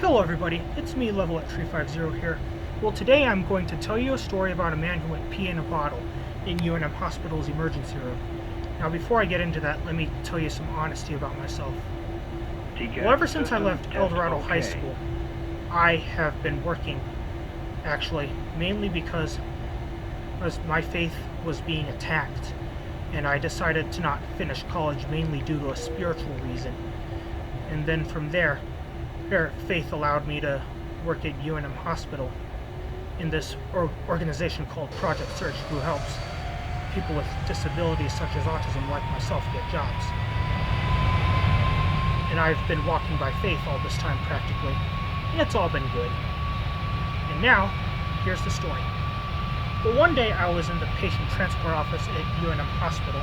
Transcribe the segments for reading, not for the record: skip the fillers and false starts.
Hello everybody, it's me, Level at 350 here. Well, today I'm going to tell you a story about a man who went pee in a bottle in UNM Hospital's emergency room. Now before I get into that, let me tell you some honesty about myself. Well, ever since I left El Dorado High School, I have been working, actually, mainly because my faith was being attacked, and I decided to not finish college mainly due to a spiritual reason. And then from there, faith allowed me to work at UNM Hospital in this organization called Project Search, who helps people with disabilities such as autism like myself get jobs. And I've been walking by faith all this time practically, and it's all been good. And now, here's the story. Well, one day I was in the patient transport office at UNM Hospital,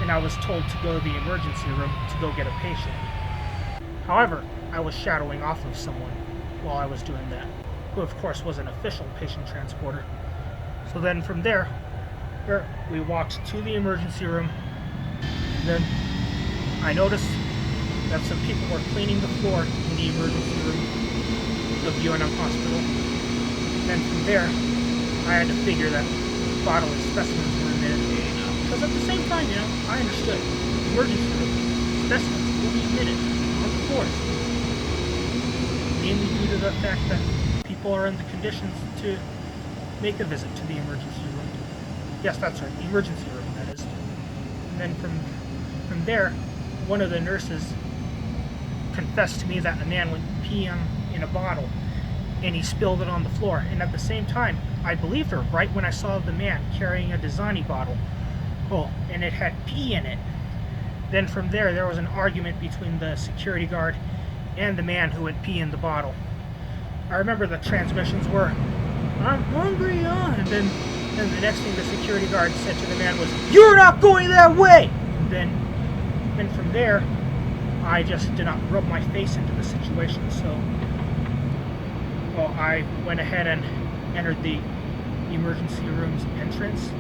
and I was told to go to the emergency room to go get a patient. However, I was shadowing off of someone while I was doing that, who of course was an official patient transporter. So then from there, we walked to the emergency room. Then I noticed that some people were cleaning the floor in the emergency room of UNM Hospital. Then from there, I had to figure that bodily specimens were emitted. Because at the same time, I understood emergency room specimens will be emitted on the floors. Mainly due to the fact that people are in the conditions to make a visit to the emergency room. Yes, that's right, the emergency room, that is. And then from there, one of the nurses confessed to me that a man went pee in a bottle, and he spilled it on the floor. And at the same time, I believed her right when I saw the man carrying a Dasani bottle. Oh, and it had pee in it. Then from there was an argument between the security guard and the man who went pee in the bottle. I remember the transmissions were, "I'm hungry," and then the next thing the security guard said to the man was, "You're not going that way!" And then from there, I just did not rub my face into the situation, so I went ahead and entered the emergency room's entrance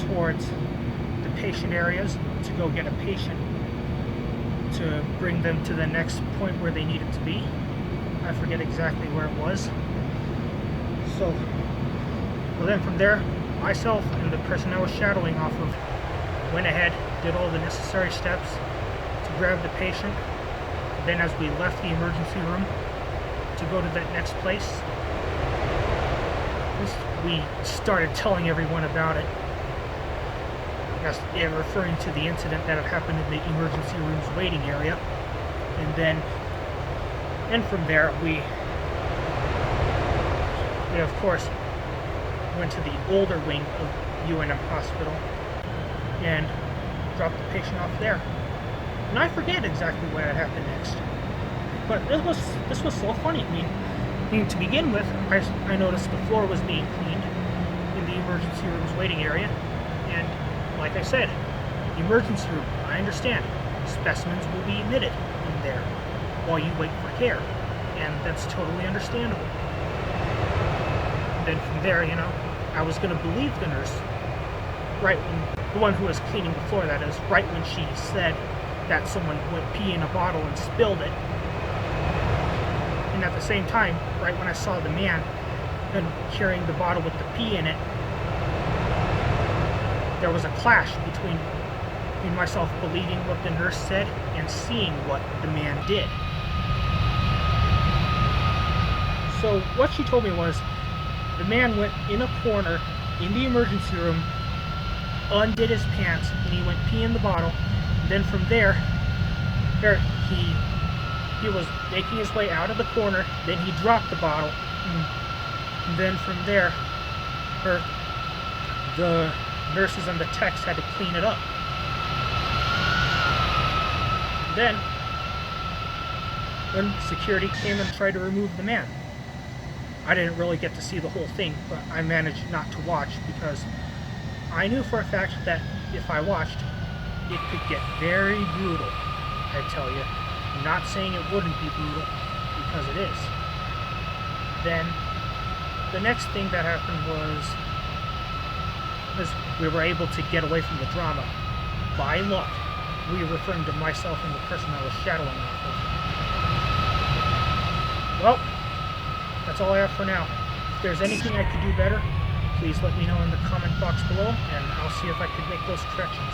towards the patient areas to go get a patient to bring them to the next point where they needed to be. I forget exactly where it was. So, then from there, myself and the person I was shadowing off of went ahead, did all the necessary steps to grab the patient. Then as we left the emergency room to go to that next place, we started telling everyone about it. Referring to the incident that had happened in the emergency room's waiting area. And from there, we of course went to the older wing of UNM Hospital and dropped the patient off there. And I forget exactly what had happened next, but this was so funny. I mean, to begin with, I noticed the floor was being cleaned in the emergency room's waiting area, and like I said, emergency room, I understand, specimens will be emitted in there while you wait for care, and that's totally understandable. And then from there, I was going to believe the nurse, the one who was cleaning the floor, that is, right when she said that someone went pee in a bottle and spilled it. And at the same time, right when I saw the man carrying the bottle with the pee in it, there was a clash between myself believing what the nurse said and seeing what the man did. So what she told me was the man went in a corner in the emergency room, undid his pants, and he went pee in the bottle. And then from there he was making his way out of the corner. Then he dropped the bottle, and then from there the nurses and the techs had to clean it up. Then when security came and tried to remove the man, I didn't really get to see the whole thing, but I managed not to watch because I knew for a fact that if I watched, it could get very brutal. I tell you, I'm not saying it wouldn't be brutal, because it is. Then the next thing that happened was we were able to get away from the drama. By luck, we referring to myself and the person I was shadowing off of. Well, that's all I have for now. If there's anything I could do better, please let me know in the comment box below, and I'll see if I can make those corrections.